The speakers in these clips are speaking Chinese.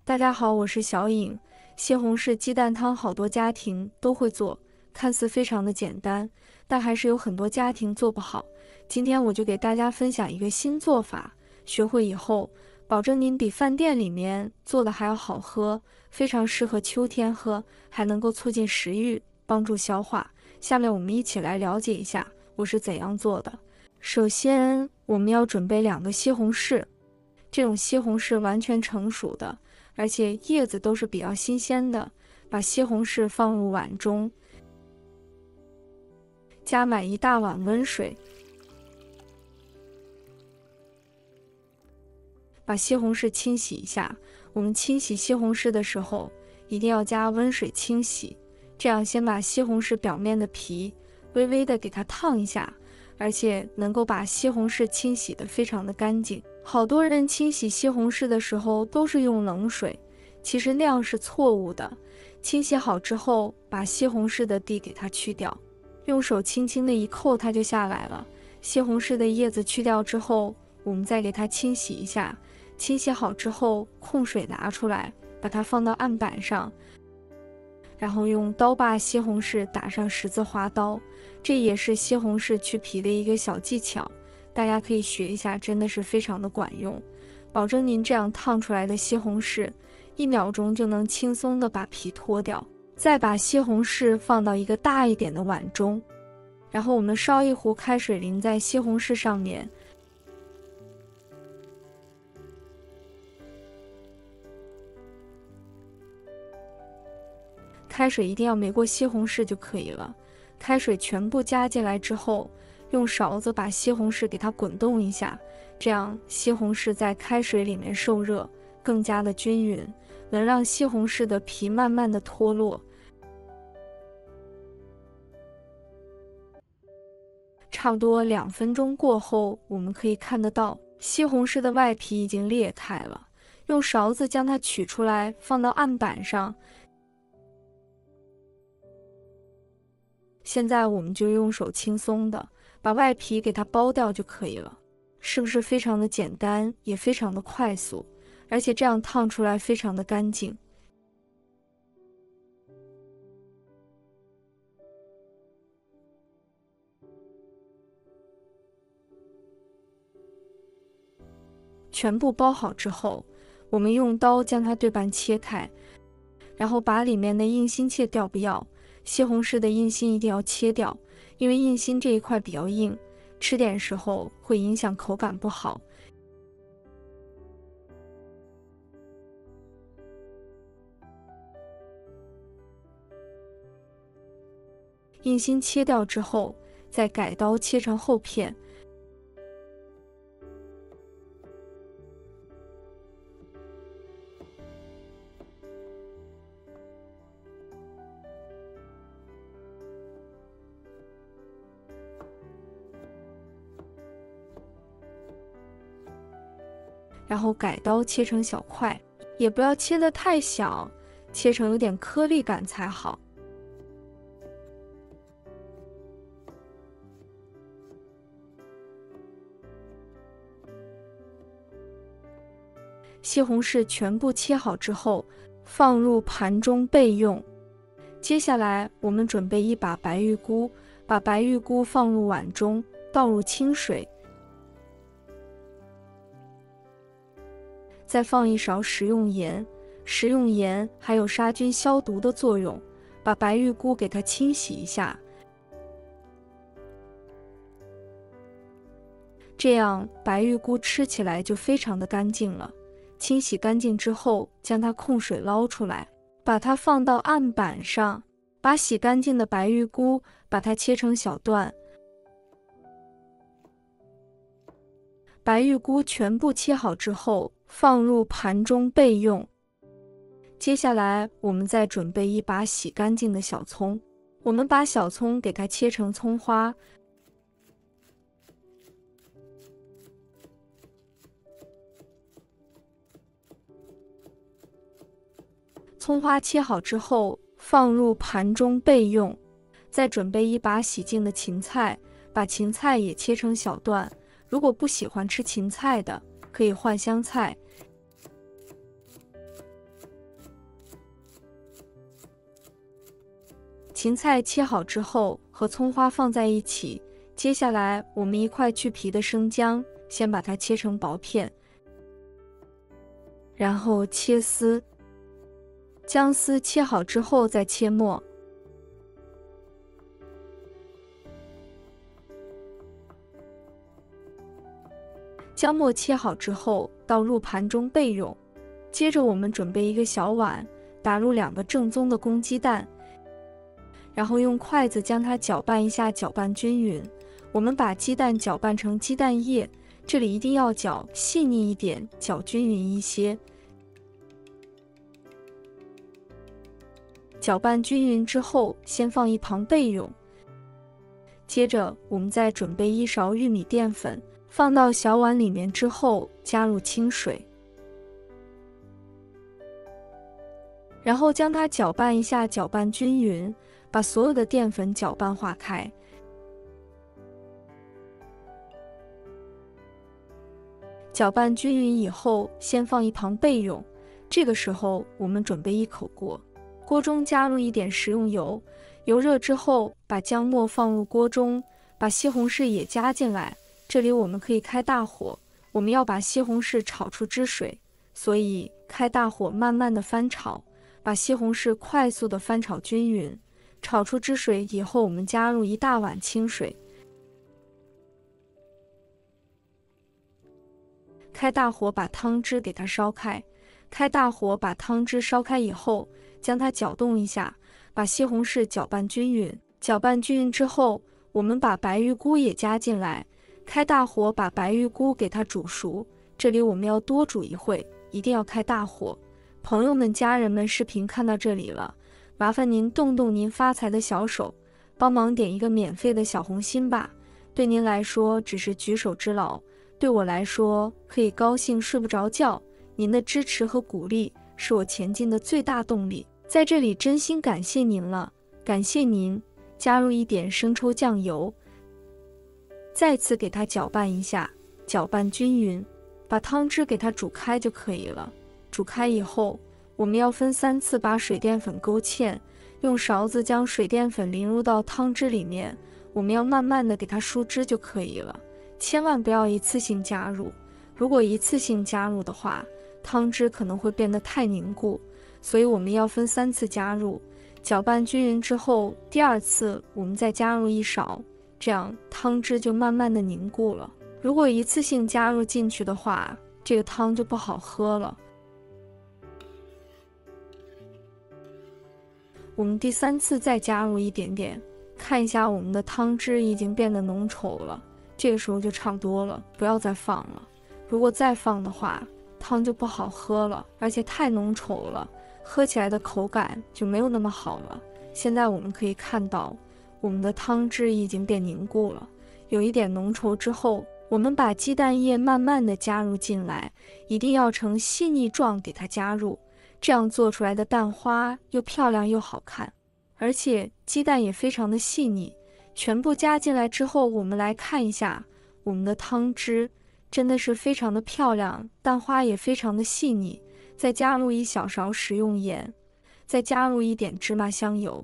大家好，我是小颖。西红柿鸡蛋汤好多家庭都会做，看似非常的简单，但还是有很多家庭做不好。今天我就给大家分享一个新做法，学会以后，保证您比饭店里面做的还要好喝，非常适合秋天喝，还能够促进食欲，帮助消化。下面我们一起来了解一下我是怎样做的。首先，我们要准备2个西红柿，这种西红柿完全成熟的，而且叶子都是比较新鲜的。把西红柿放入碗中，加满1大碗温水，把西红柿清洗一下。我们清洗西红柿的时候，一定要加温水清洗，这样先把西红柿表面的皮微微的给它烫一下，而且能够把西红柿清洗得非常的干净。好多人清洗西红柿的时候都是用冷水，其实那样是错误的。清洗好之后，把西红柿的蒂给它去掉，用手轻轻的一扣，它就下来了。西红柿的叶子去掉之后，我们再给它清洗一下。清洗好之后，控水拿出来，把它放到案板上，然后用刀把西红柿打上十字花刀，这也是西红柿去皮的一个小技巧，大家可以学一下，真的是非常的管用，保证您这样烫出来的西红柿1秒钟就能轻松的把皮脱掉。再把西红柿放到一个大一点的碗中，然后我们烧一壶开水淋在西红柿上面，开水一定要没过西红柿就可以了。开水全部加进来之后，用勺子把西红柿给它滚动一下，这样西红柿在开水里面受热更加的均匀，能让西红柿的皮慢慢的脱落。差不多2分钟过后，我们可以看得到西红柿的外皮已经裂开了，用勺子将它取出来，放到案板上。现在我们就用手轻松的把外皮给它剥掉就可以了，是不是非常的简单，也非常的快速，而且这样烫出来非常的干净。全部剥好之后，我们用刀将它对半切开，然后把里面的硬心切掉，不要。西红柿的硬心一定要切掉，因为硬心这一块比较硬，吃点时候会影响口感不好。硬心切掉之后，再改刀切成厚片。然后改刀切成小块，也不要切得太小，切成有点颗粒感才好。西红柿全部切好之后，放入盘中备用。接下来我们准备1把白玉菇，把白玉菇放入碗中，倒入清水，再放1勺食用盐。食用盐还有杀菌消毒的作用，把白玉菇给它清洗一下，这样白玉菇吃起来就非常的干净了。清洗干净之后，将它控水捞出来，把它放到案板上，把洗干净的白玉菇把它切成小段。白玉菇全部切好之后，放入盘中备用。接下来我们再准备1把洗干净的小葱，我们把小葱给它切成葱花。葱花切好之后，放入盘中备用。再准备1把洗净的芹菜，把芹菜也切成小段。如果不喜欢吃芹菜的，可以换香菜。芹菜切好之后和葱花放在一起，接下来我们一块去皮的生姜，先把它切成薄片，然后切丝，姜丝切好之后再切末。姜末切好之后倒入盘中备用。接着我们准备一个小碗，打入2个正宗的公鸡蛋，然后用筷子将它搅拌一下，搅拌均匀。我们把鸡蛋搅拌成鸡蛋液，这里一定要搅细腻一点，搅均匀一些。搅拌均匀之后，先放一旁备用。接着我们再准备1勺玉米淀粉，放到小碗里面之后，加入清水，然后将它搅拌一下，搅拌均匀，把所有的淀粉搅拌化开。搅拌均匀以后，先放一旁备用。这个时候我们准备一口锅，锅中加入一点食用油，油热之后把姜末放入锅中，把西红柿也加进来。这里我们可以开大火，我们要把西红柿炒出汁水，所以开大火慢慢的翻炒，把西红柿快速的翻炒均匀。炒出汁水以后，我们加入1大碗清水，开大火把汤汁给它烧开。开大火把汤汁烧开以后，将它搅动一下，把西红柿搅拌均匀。搅拌均匀之后，我们把白玉菇也加进来，开大火把白玉菇给它煮熟。这里我们要多煮一会，一定要开大火。朋友们、家人们，视频看到这里了，麻烦您动动您发财的小手，帮忙点一个免费的小红心吧。对您来说只是举手之劳，对我来说可以高兴睡不着觉。您的支持和鼓励是我前进的最大动力，在这里真心感谢您了，感谢您。加入一点生抽酱油，再次给它搅拌一下，搅拌均匀，把汤汁给它煮开就可以了。煮开以后，我们要分3次把水淀粉勾芡，用勺子将水淀粉淋入到汤汁里面，我们要慢慢的给它输汁就可以了，千万不要一次性加入。如果一次性加入的话，汤汁可能会变得太凝固，所以我们要分3次加入。搅拌均匀之后，第2次我们再加入1勺，这样汤汁就慢慢的凝固了。如果一次性加入进去的话，这个汤就不好喝了。我们第3次再加入一点点，看一下我们的汤汁已经变得浓稠了，这个时候就差不多了，不要再放了。如果再放的话，汤就不好喝了，而且太浓稠了，喝起来的口感就没有那么好了。现在我们可以看到，我们的汤汁已经变凝固了，有一点浓稠之后，我们把鸡蛋液慢慢的加入进来，一定要呈细腻状给它加入，这样做出来的蛋花又漂亮又好看，而且鸡蛋也非常的细腻。全部加进来之后，我们来看一下我们的汤汁，真的是非常的漂亮，蛋花也非常的细腻。再加入1小勺食用盐，再加入一点芝麻香油，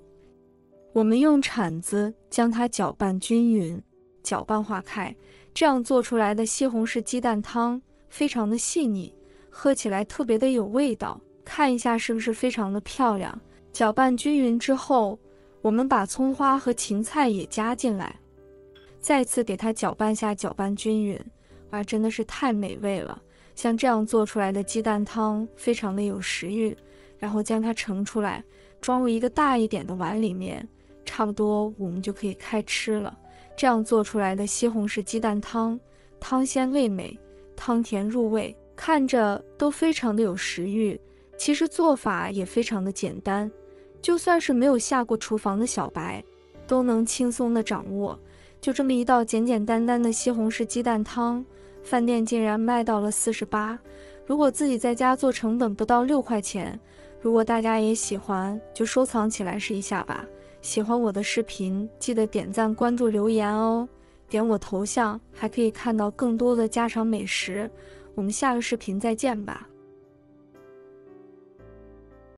我们用铲子将它搅拌均匀，搅拌化开，这样做出来的西红柿鸡蛋汤非常的细腻，喝起来特别的有味道。看一下是不是非常的漂亮。搅拌均匀之后，我们把葱花和芹菜也加进来，再次给它搅拌下，搅拌均匀。哇，真的是太美味了。像这样做出来的鸡蛋汤非常的有食欲，然后将它盛出来，装入一个大一点的碗里面，差不多我们就可以开吃了。这样做出来的西红柿鸡蛋汤，汤鲜味美，汤甜入味，看着都非常的有食欲。其实做法也非常的简单，就算是没有下过厨房的小白，都能轻松的掌握。就这么一道简简单单的西红柿鸡蛋汤，饭店竟然卖到了48，如果自己在家做，成本不到6块钱。如果大家也喜欢，就收藏起来试一下吧。喜欢我的视频，记得点赞、关注、留言哦。点我头像，还可以看到更多的家常美食。我们下个视频再见吧。